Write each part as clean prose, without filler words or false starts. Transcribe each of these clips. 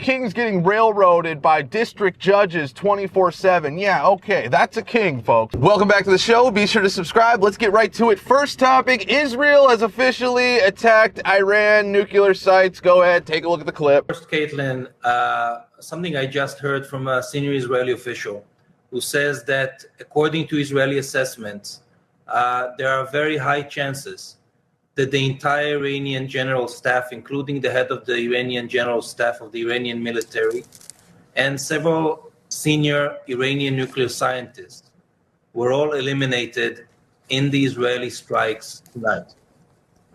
King's getting railroaded by district judges 24/7. Yeah, okay, that's a king, folks. Welcome back to the show. Be sure to subscribe. Let's get right to it. First topic, Israel has officially attacked Iran nuclear sites. Go ahead, take a look at the clip. First, Caitlin, something I just heard from a senior Israeli official who says that according to Israeli assessments, there are very high chances that the entire Iranian general staff, including the head of the Iranian general staff of the Iranian military, and several senior Iranian nuclear scientists were all eliminated in the Israeli strikes tonight.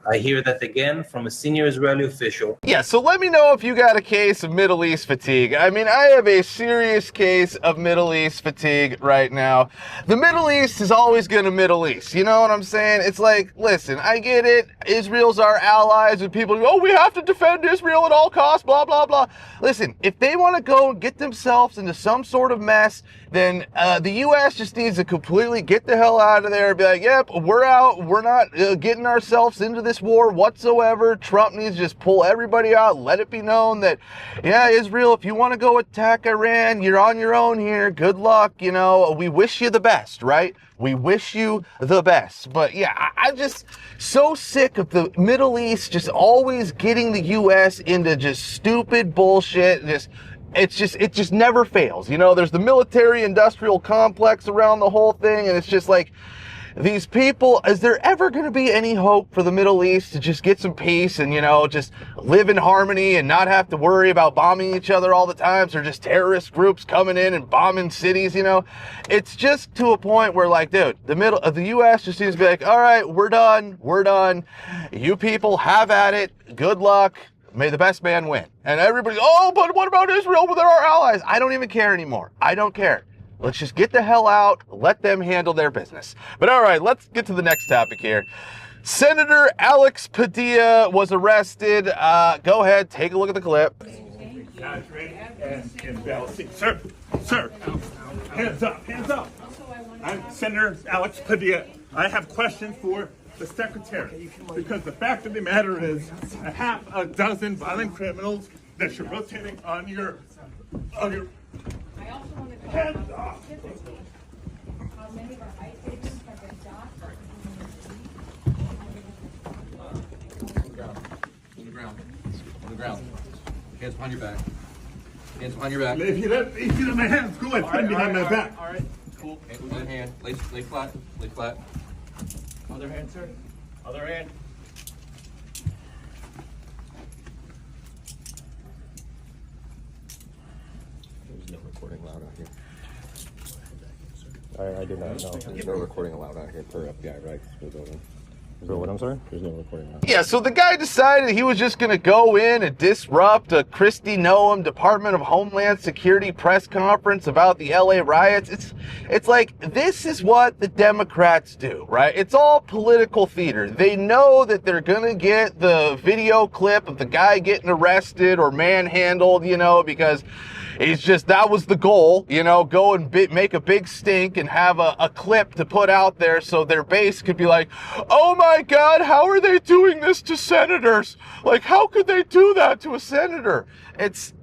I hear that again from a senior Israeli official. Yeah, so let me know if you got a case of Middle East fatigue. I mean, I have a serious case of Middle East fatigue right now. The Middle East is always going to Middle East. You know what I'm saying? It's like, listen, I get it. Israel's our allies, and people go, oh, we have to defend Israel at all costs, blah, blah, blah. Listen, if they want to go and get themselves into some sort of mess, then the U.S. just needs to completely get the hell out of there and be like, yep, we're out. We're not getting ourselves into this war whatsoever. Trump needs to just pull everybody out. Let it be known that, yeah, Israel, if you want to go attack Iran, you're on your own here. Good luck. You know, we wish you the best, right? We wish you the best. But yeah, I'm just so sick of the Middle East just always getting the U.S. into just stupid bullshit. It just never fails. You know, there's the military-industrial complex around the whole thing, and it's just like, these people, is there ever going to be any hope for the Middle East to just get some peace and, you know, just live in harmony and not have to worry about bombing each other all the time, or just terrorist groups coming in and bombing cities, you know? It's just to a point where, like, dude, the U.S. just seems to be like, all right, we're done. You people have at it. Good luck. May the best man win. And everybody, oh, but what about Israel? Well, they're our allies. I don't even care anymore. I don't care. Let's just get the hell out. Let them handle their business. But all right, let's get to the next topic here. Senator Alex Padilla was arrested. Go ahead, take a look at the clip. Guys, ready? And sir, hands up. I'm Senator Alex Padilla. I have questions for the secretary, because the fact of the matter is, a half a dozen violent criminals that you're rotating on your hands off. How many of our ICE agents have been shot? On the ground. Hands behind your back. Hands behind your back. If you don't my hands, go ahead, put behind my back. All right, cool. One hand, lay flat. Other hand, sir. Other hand. There's no recording allowed out here. I did not know. There's no recording allowed out here per FBI, right? For the building. So what, I'm sorry? There's no recording allowed. Yeah, so the guy decided he was just going to go in and disrupt a Kristi Noem Department of Homeland Security press conference about the LA riots. It's like, this is what the Democrats do, right? It's all political theater. They know that they're going to get the video clip of the guy getting arrested or manhandled, you know, because that was the goal, you know, go and make a big stink and have a clip to put out there so their base could be like, oh my God, how are they doing this to senators? Like, how could they do that to a senator? It's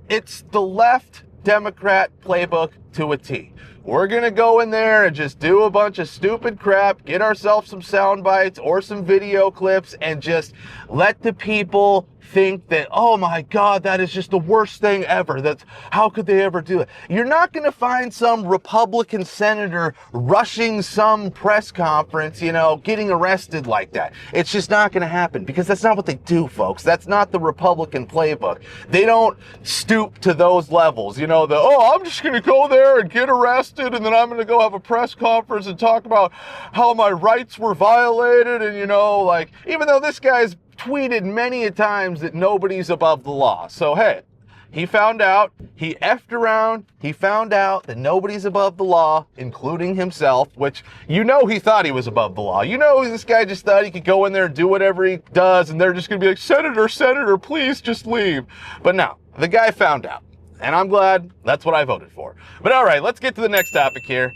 the left Democrat playbook to a T. We're going to go in there and just do a bunch of stupid crap, get ourselves some sound bites or some video clips, and just let the people think that, oh my God, that is just the worst thing ever. How could they ever do it? You're not going to find some Republican senator rushing some press conference, you know, getting arrested like that. It's just not going to happen, because that's not what they do, folks. That's not the Republican playbook. They don't stoop to those levels, you know, I'm just going to go there and get arrested, and then I'm going to go have a press conference and talk about how my rights were violated. And, you know, like, even though this guy's tweeted many a times that nobody's above the law. So, hey, he found out, he effed around, he found out that nobody's above the law, including himself, which, you know, he thought he was above the law. You know, this guy just thought he could go in there and do whatever he does, and they're just going to be like, Senator, please just leave. But no, the guy found out, and I'm glad that's what I voted for. But all right, let's get to the next topic here.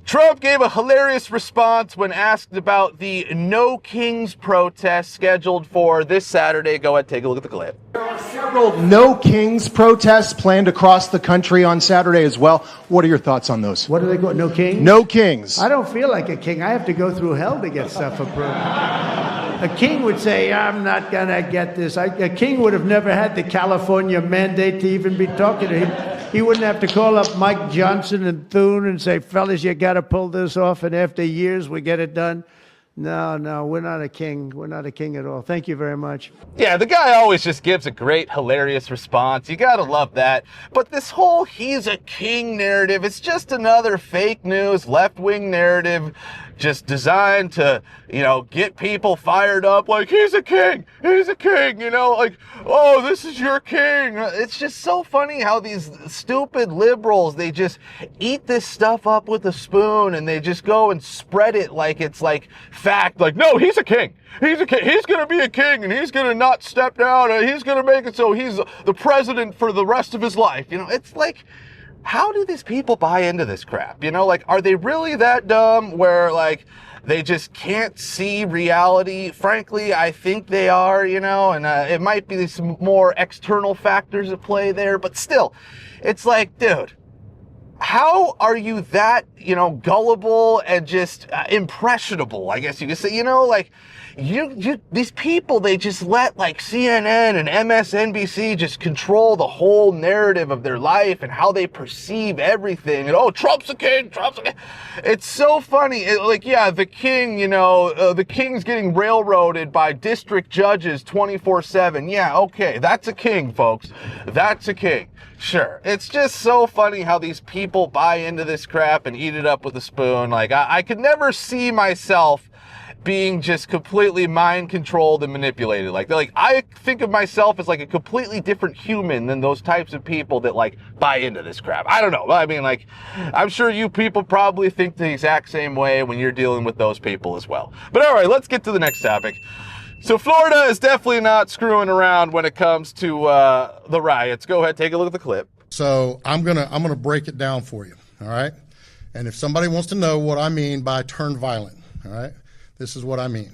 Trump gave a hilarious response when asked about the No Kings protest scheduled for this Saturday. Go ahead, take a look at the clip. There are several several No Kings protests planned across the country on Saturday as well. What are your thoughts on those? What do they call No Kings? No Kings. I don't feel like a king. I have to go through hell to get stuff approved. A king would say, I'm not going to get this. A king would have never had the California mandate to even be talking to him. He wouldn't have to call up Mike Johnson and Thune and say, fellas, you got to pull this off, and after years we get it done. No, we're not a king. We're not a king at all. Thank you very much. Yeah, the guy always just gives a great, hilarious response. You gotta love that. But this whole he's a king narrative, it's just another fake news, left-wing narrative just designed to, get people fired up like, he's a king, like, oh, this is your king. It's just so funny how these stupid liberals, they just eat this stuff up with a spoon and they just go and spread it like it's like fact, like, no, he's a king. He's a king. He's going to be a king and he's going to not step down and he's going to make it so he's the president for the rest of his life. It's like, how do these people buy into this crap? Are they really that dumb where they just can't see reality? Frankly, I think they are, and it might be some more external factors at play there, but still, it's like, dude, how are you that, gullible and just impressionable, I guess you could say, these people, they just let CNN and MSNBC just control the whole narrative of their life and how they perceive everything. And, oh, Trump's a king. It's so funny. The king, the king's getting railroaded by district judges 24/7. Yeah, okay, that's a king, folks. That's a king. Sure. It's just so funny how these people buy into this crap and eat it up with a spoon. I could never see myself being just completely mind controlled and manipulated. I think of myself as a completely different human than those types of people that buy into this crap. I don't know. I mean, I'm sure you people probably think the exact same way when you're dealing with those people as well. But all right, let's get to the next topic. So Florida is definitely not screwing around when it comes to the riots. Go ahead, take a look at the clip. So I'm gonna break it down for you, all right? And if somebody wants to know what I mean by turn violent, all right, this is what I mean.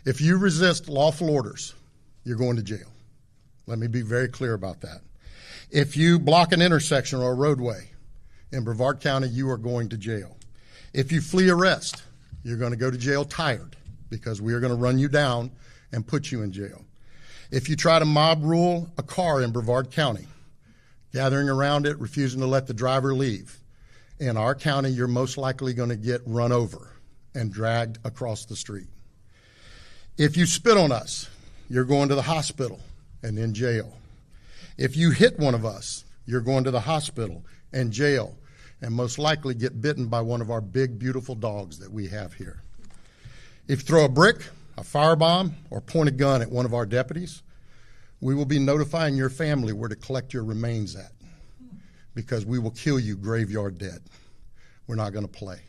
If you resist lawful orders, you're going to jail. Let me be very clear about that. If you block an intersection or a roadway in Brevard County, you are going to jail. If you flee arrest, you're going to go to jail tired because we are going to run you down and put you in jail. If you try to mob rule a car in Brevard County, gathering around it, refusing to let the driver leave, in our county, you're most likely going to get run over and dragged across the street. If you spit on us, you're going to the hospital and in jail. If you hit one of us, you're going to the hospital and jail, and most likely get bitten by one of our big, beautiful dogs that we have here. If you throw a brick, a firebomb, or point a gun at one of our deputies, we will be notifying your family where to collect your remains at, because we will kill you graveyard dead. We're not going to play.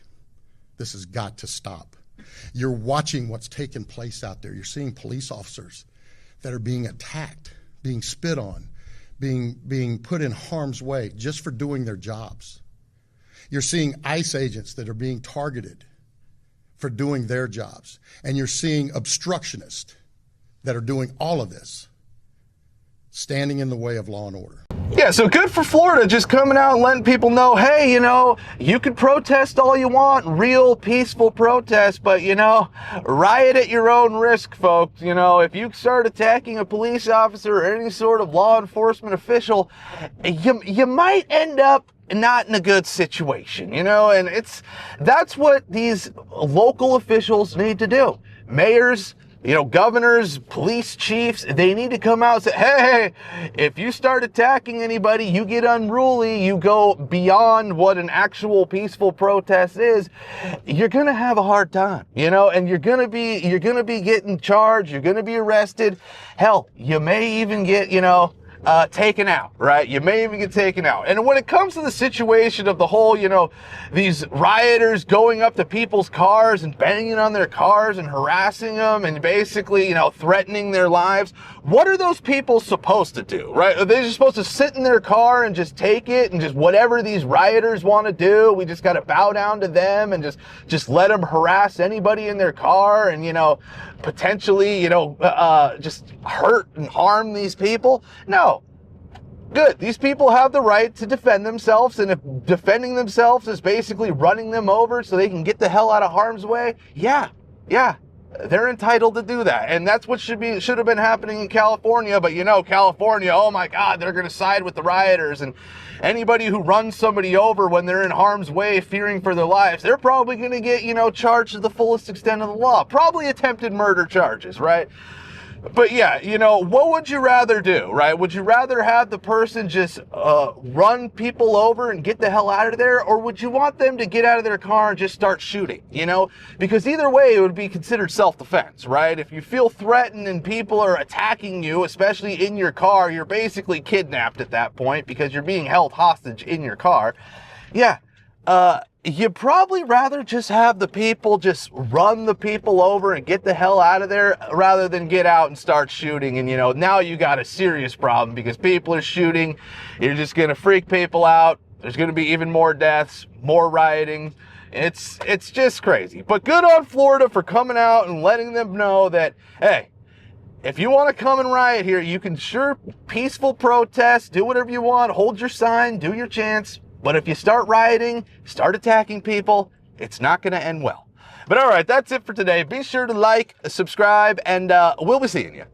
This has got to stop. You're watching what's taking place out there. You're seeing police officers that are being attacked, being spit on, being put in harm's way just for doing their jobs. You're seeing ICE agents that are being targeted for doing their jobs. And you're seeing obstructionists that are doing all of this, standing in the way of law and order. Yeah, so good for Florida just coming out and letting people know, hey, you can protest all you want, real peaceful protest, but, riot at your own risk, folks. If you start attacking a police officer or any sort of law enforcement official, you might end up not in a good situation, and that's what these local officials need to do. Mayors, governors, police chiefs, they need to come out and say, hey, if you start attacking anybody, you get unruly, you go beyond what an actual peaceful protest is, you're going to have a hard time, and you're going to be getting charged, you're going to be arrested. Hell, you may even get, taken out, right? You may even get taken out. And when it comes to the situation of the whole, these rioters going up to people's cars and banging on their cars and harassing them and basically, threatening their lives, what are those people supposed to do, right? Are they just supposed to sit in their car and just take it and just whatever these rioters want to do, we just got to bow down to them and just let them harass anybody in their car and, potentially, just hurt and harm these people? No. Good. These people have the right to defend themselves, and if defending themselves is basically running them over so they can get the hell out of harm's way, yeah, they're entitled to do that. And that's what should have been happening in California. But California, oh my God, they're going to side with the rioters, and anybody who runs somebody over when they're in harm's way, fearing for their lives, they're probably going to get, charged to the fullest extent of the law. Probably attempted murder charges, right? But yeah, what would you rather do, right? Would you rather have the person just run people over and get the hell out of there? Or would you want them to get out of their car and just start shooting, Because either way, it would be considered self-defense, right? If you feel threatened and people are attacking you, especially in your car, you're basically kidnapped at that point because you're being held hostage in your car. Yeah. You'd probably rather just have the people just run the people over and get the hell out of there rather than get out and start shooting. And, now you got a serious problem because people are shooting. You're just going to freak people out. There's going to be even more deaths, more rioting. It's just crazy. But good on Florida for coming out and letting them know that, hey, if you want to come and riot here, you can peaceful protest, do whatever you want, hold your sign, do your chants. But if you start rioting, start attacking people, it's not going to end well. But all right, that's it for today. Be sure to like, subscribe, and we'll be seeing you.